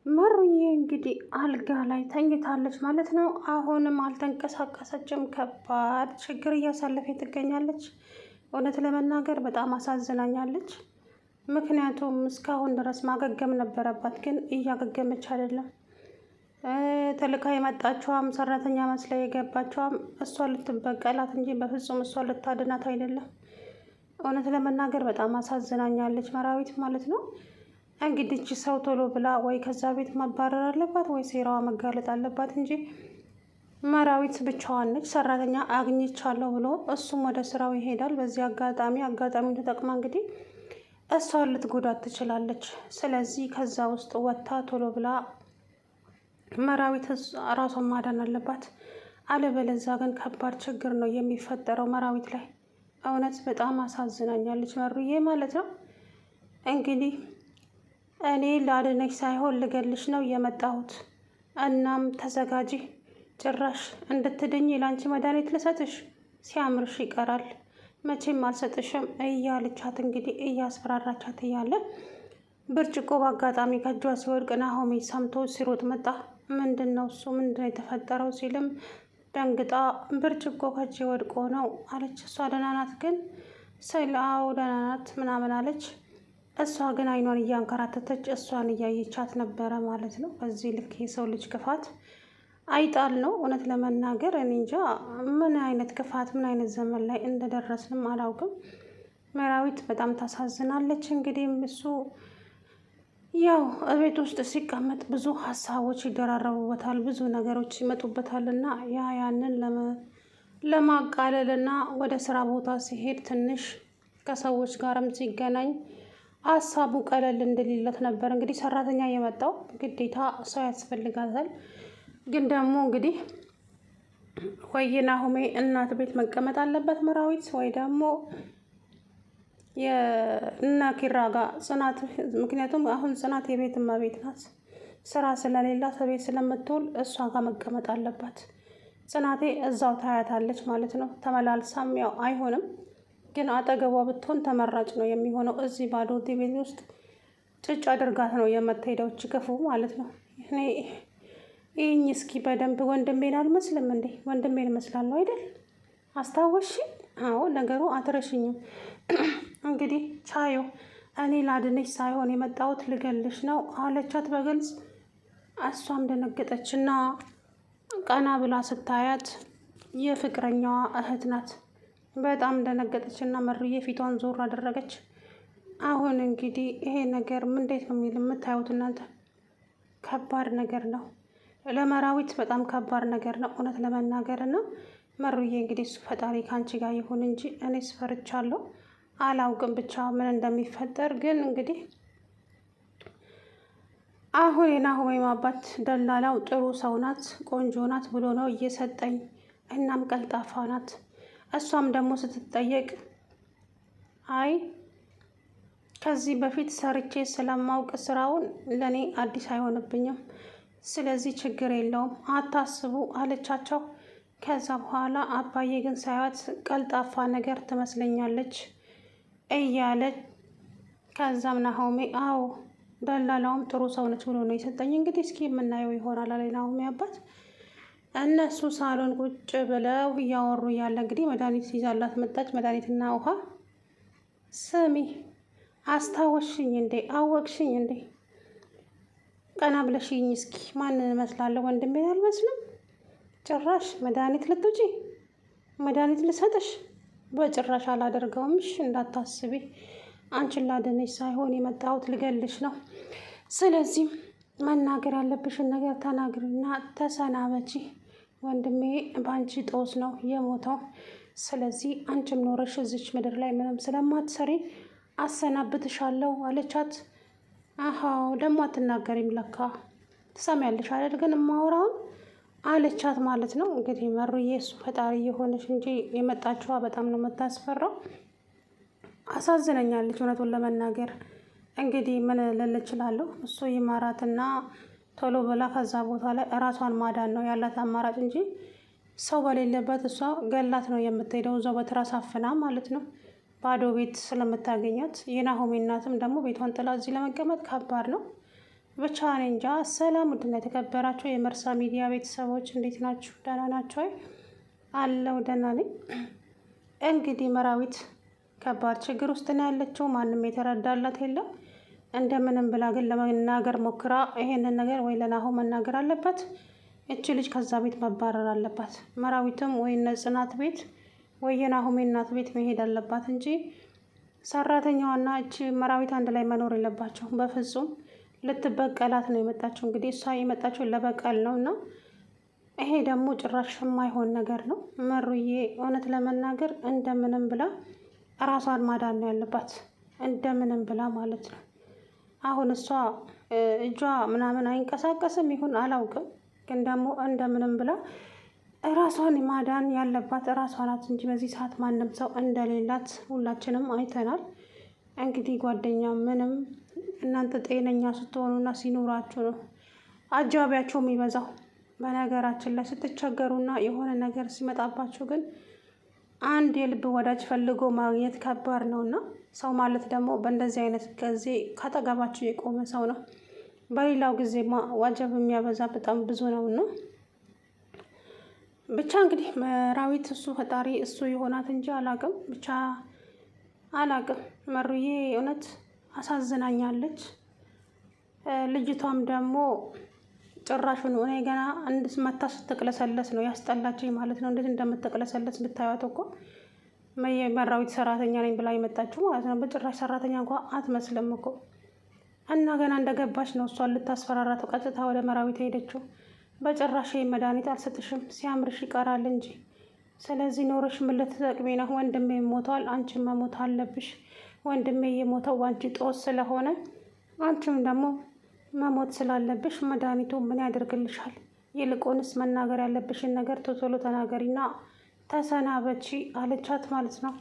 መሩዬ እንግዲህ አልጋ ላይ ተኝታለች ማለት ነው። አሁንም አልተንቀሳቀሰችም። ከባድ ችግር እያሳለፈች ትገኛለች። እውነት ለመናገር በጣም አሳዝናኛለች። ምክንያቱም እስካሁን ድረስ ማገገም ነበረባት፣ ግን እያገገመች አይደለም። ተልካ የመጣችዋም ሰራተኛ መስላ የገባችዋም እሷ ልትበቀላት እንጂ በፍጹም እሷ ልታድናት አይደለም። እውነት ለመናገር በጣም አሳዝናኛለች መራዊት ማለት ነው። እንግዲህ ሰው ቶሎ ብላ ወይ ከዛ ቤት መባረር አለባት ወይ ሴራዋ መጋለጥ አለባት እንጂ መራዊት ብቻዋን ነች። ሰራተኛ አግኝቻለሁ ብሎ እሱም ወደ ስራው ይሄዳል። በዚህ አጋጣሚውን ተጠቅማ እንግዲህ እሷን ልትጎዳት ትችላለች። ስለዚህ ከዛ ውስጥ ወጥታ ቶሎ ብላ መራዊት ራሷን ማዳን አለባት። አለበለዛ ግን ከባድ ችግር ነው የሚፈጠረው መራዊት ላይ። እውነት በጣም አሳዝናኛለች መሩዬ ማለት ነው። እንግዲህ እኔ ላድነሽ ሳይሆን ልገልሽ ነው የመጣሁት። እናም ተዘጋጂ፣ ጭራሽ እንድትድኝ ላንቺ መድኃኒት ልሰጥሽ፣ ሲያምርሽ ይቀራል፣ መቼም አልሰጥሽም እያለቻት እንግዲህ እያስፈራራቻት እያለ ብርጭቆ በአጋጣሚ ከእጇ ሲወድቅ ናሆሜ ሰምቶ ሲሮጥ መጣ። ምንድን ነው እሱ? ምንድን ነው የተፈጠረው? ሲልም ደንግጣ ብርጭቆ ከእጄ ወድቆ ነው አለች። እሷ ደህና ናት ግን ስል አዎ ደህና ናት ምናምን አለች። እሷ ግን አይኗን እያንከራተተች እሷን እያየቻት ነበረ ማለት ነው። በዚህ ልክ የሰው ልጅ ክፋት አይጣል ነው። እውነት ለመናገር እኔ እንጃ ምን አይነት ክፋት ምን አይነት ዘመን ላይ እንደደረስንም አላውቅም። መራዊት በጣም ታሳዝናለች። እንግዲህ እሱ ያው እቤት ውስጥ ሲቀመጥ ብዙ ሀሳቦች ይደራረቡበታል፣ ብዙ ነገሮች ይመጡበታል እና ያንን ለማቃለል እና ወደ ስራ ቦታ ሲሄድ ትንሽ ከሰዎች ጋርም ሲገናኝ ሀሳቡ ቀለል እንደሌለት ነበር። እንግዲህ ሰራተኛ የመጣው ግዴታ ሰው ያስፈልጋታል። ግን ደግሞ እንግዲህ ወይ የናሆሜ እናት ቤት መቀመጥ አለበት መራዊት፣ ወይ ደግሞ የእነ ኪራ ጋር ጽናት። ምክንያቱም አሁን ጽናት የቤት እመቤት ናት። ስራ ስለሌላት ቤት ስለምትውል እሷ ጋር መቀመጥ አለባት። ጽናቴ እዛው ታያታለች ማለት ነው። ተመላልሳም ያው አይሆንም ግን አጠገቧ ብትሆን ተመራጭ ነው የሚሆነው። እዚህ ባዶ ቤት ውስጥ ጭጭ አድርጋት ነው የምትሄደው ክፉ ማለት ነው። እኔ ይህኝ እስኪ በደንብ ወንድሜን አልመስልም እንዴ? ወንድሜን እመስላለሁ አይደል? አስታወስሽኝ? አዎ ነገሩ አትረሽኝም። እንግዲህ ቻዮ እኔ ላድንሽ ሳይሆን የመጣሁት ልገልሽ ነው አለቻት በግልጽ። እሷም ደነገጠችና ቀና ብላ ስታያት የፍቅረኛዋ እህት ናት። በጣም እንደነገጠችና መሩዬ ፊቷን ዞር አደረገች። አሁን እንግዲህ ይሄ ነገር እንዴት ነው የምታዩት እናንተ? ከባድ ነገር ነው ለመራዊት፣ በጣም ከባድ ነገር ነው እውነት ለመናገር እና መሩዬ እንግዲህ እሱ ፈጣሪ ከአንቺ ጋር ይሁን እንጂ እኔ ስፈርቻለሁ። አላውቅም ብቻ ምን እንደሚፈጠር። ግን እንግዲህ አሁን የናሆሜ አባት ደላላው ጥሩ ሰው ናት፣ ቆንጆ ናት ብሎ ነው እየሰጠኝ። እናም ቀልጣፋ ናት። እሷም ደግሞ ስትጠየቅ አይ ከዚህ በፊት ሰርቼ ስለማውቅ ስራውን ለእኔ አዲስ አይሆንብኝም፣ ስለዚህ ችግር የለውም አታስቡ አለቻቸው። ከዛ በኋላ አባዬ ግን ሳያት ቀልጣፋ ነገር ትመስለኛለች እያለ ከዛም ናሆሜ አዎ ደላላውም ጥሩ ሰው ነች ብሎ ነው የሰጠኝ። እንግዲህ እስኪ የምናየው ይሆናል አለ ናሆሜ አባት። እነሱ ሳሎን ቁጭ ብለው እያወሩ እያለ እንግዲህ መድኃኒት ይዛላት መጣች። መድኃኒትና ውሃ። ስሚ አስታወሽኝ እንዴ? አወቅሽኝ እንዴ? ቀና ብለሽኝ እስኪ ማንን እመስላለሁ? ወንድሜን አልመስልም? ጭራሽ መድኃኒት ልትውጪ? መድኃኒት ልሰጥሽ? በጭራሽ አላደርገውም። እሺ እንዳታስቢ፣ አንቺን ላድንሽ ሳይሆን የመጣሁት ልገልሽ ነው። ስለዚህ መናገር ያለብሽን ነገር ተናግሪና ተሰናበቺ። ወንድሜ በአንቺ ጦስ ነው የሞተው። ስለዚህ አንቺም ኖረሽ እዚች ምድር ላይ ምንም ስለማትሰሪ አሰናብትሻለሁ አለቻት። አሃው ደግሞ አትናገሪም ለካ ትሰሚያለሽ አይደል ግን የማወራውን አለቻት ማለት ነው። እንግዲህ መሩዬ እሱ ፈጣሪ የሆነች እንጂ የመጣችዋ በጣም ነው የምታስፈራው። አሳዝነኛለች እውነቱን ለመናገር። እንግዲህ ምን ልል እችላለሁ? እሱ ይማራትና ቶሎ ብላ ከዛ ቦታ ላይ እራሷን ማዳን ነው ያላት አማራጭ እንጂ ሰው በሌለበት እሷ ገላት ነው የምትሄደው። እዛው በትራስ አፍና ማለት ነው፣ ባዶ ቤት ስለምታገኛት። የናሆሜ እናትም ደግሞ ቤቷን ጥላ እዚህ ለመቀመጥ ከባድ ነው። ብቻ እኔ እንጃ። ሰላም ውድና የተከበራችሁ የመርሳ ሚዲያ ቤተሰቦች እንዴት ናችሁ? ደህና ናችሁ ወይ? አለው ደህና ነኝ። እንግዲህ መራዊት ከባድ ችግር ውስጥ ነው ያለችው። ማንም የተረዳላት የለም። እንደምንም ብላ ግን ለመናገር ሞክራ ይሄንን ነገር ወይ ለናሆም መናገር አለባት። እቺ ልጅ ከዛ ቤት መባረር አለባት። መራዊትም ወይ ጽናት ቤት ወይ የናሆሜ እናት ቤት መሄድ አለባት እንጂ ሰራተኛዋና እቺ መራዊት አንድ ላይ መኖር የለባቸው በፍጹም። ልትበቀላት ነው የመጣችው። እንግዲህ እሷ የመጣችው ለበቀል ነው እና ይሄ ደግሞ ጭራሽ የማይሆን ነገር ነው። መሩዬ እውነት ለመናገር እንደምንም ብላ ራሷን ማዳን ነው ያለባት። እንደምንም ብላ ማለት ነው። አሁን እሷ እጇ ምናምን አይንቀሳቀስም ይሁን አላውቅም፣ ግን ደግሞ እንደምንም ብላ ራሷን ማዳን ያለባት ራሷ ናት እንጂ በዚህ ሰዓት ማንም ሰው እንደሌላት ሁላችንም አይተናል። እንግዲህ ጓደኛ ምንም እናንተ ጤነኛ ስትሆኑና ሲኖራችሁ ነው አጃቢያችሁ የሚበዛው። በነገራችን ላይ ስትቸገሩና የሆነ ነገር ሲመጣባችሁ ግን አንድ የልብ ወዳጅ ፈልጎ ማግኘት ከባድ ነው እና ሰው ማለት ደግሞ በእንደዚህ አይነት ጊዜ ካጠገባችሁ የቆመ ሰው ነው። በሌላው ጊዜማ ዋጀብ የሚያበዛ በጣም ብዙ ነው እና ብቻ እንግዲህ መራዊት እሱ ፈጣሪ እሱ የሆናት እንጂ አላቅም። ብቻ አላቅም። መሩዬ እውነት አሳዝናኛለች። ልጅቷም ደግሞ ጭራሹን እኔ ገና አንድ መታ ስትቅለሰለስ ነው ያስጠላችኝ ማለት ነው። እንዴት እንደምትቅለሰለስ ብታዩት እኮ መራዊት ሰራተኛ ነኝ ብላ የመጣችው ማለት ነው። በጭራሽ ሰራተኛ እንኳ አትመስልም እኮ እና ገና እንደገባች ነው እሷን ልታስፈራራት ቀጥታ ወደ መራዊት ሄደችው። በጭራሽ መድኃኒት አልሰጥሽም ሲያምርሽ ይቀራል እንጂ፣ ስለዚህ ኖሮሽ ምን ልትጠቅሚ ነው? ወንድሜ ሞቷል፣ አንቺም መሞት አለብሽ። ወንድሜ የሞተው አንቺ ጦስ ስለሆነ አንቺም ደግሞ መሞት ስላለብሽ መድኃኒቱ ምን ያደርግልሻል? ይልቁንስ መናገር ያለብሽን ነገር ቶሎ ተናገሪና ተሰናበቺ አለቻት ማለት ነው።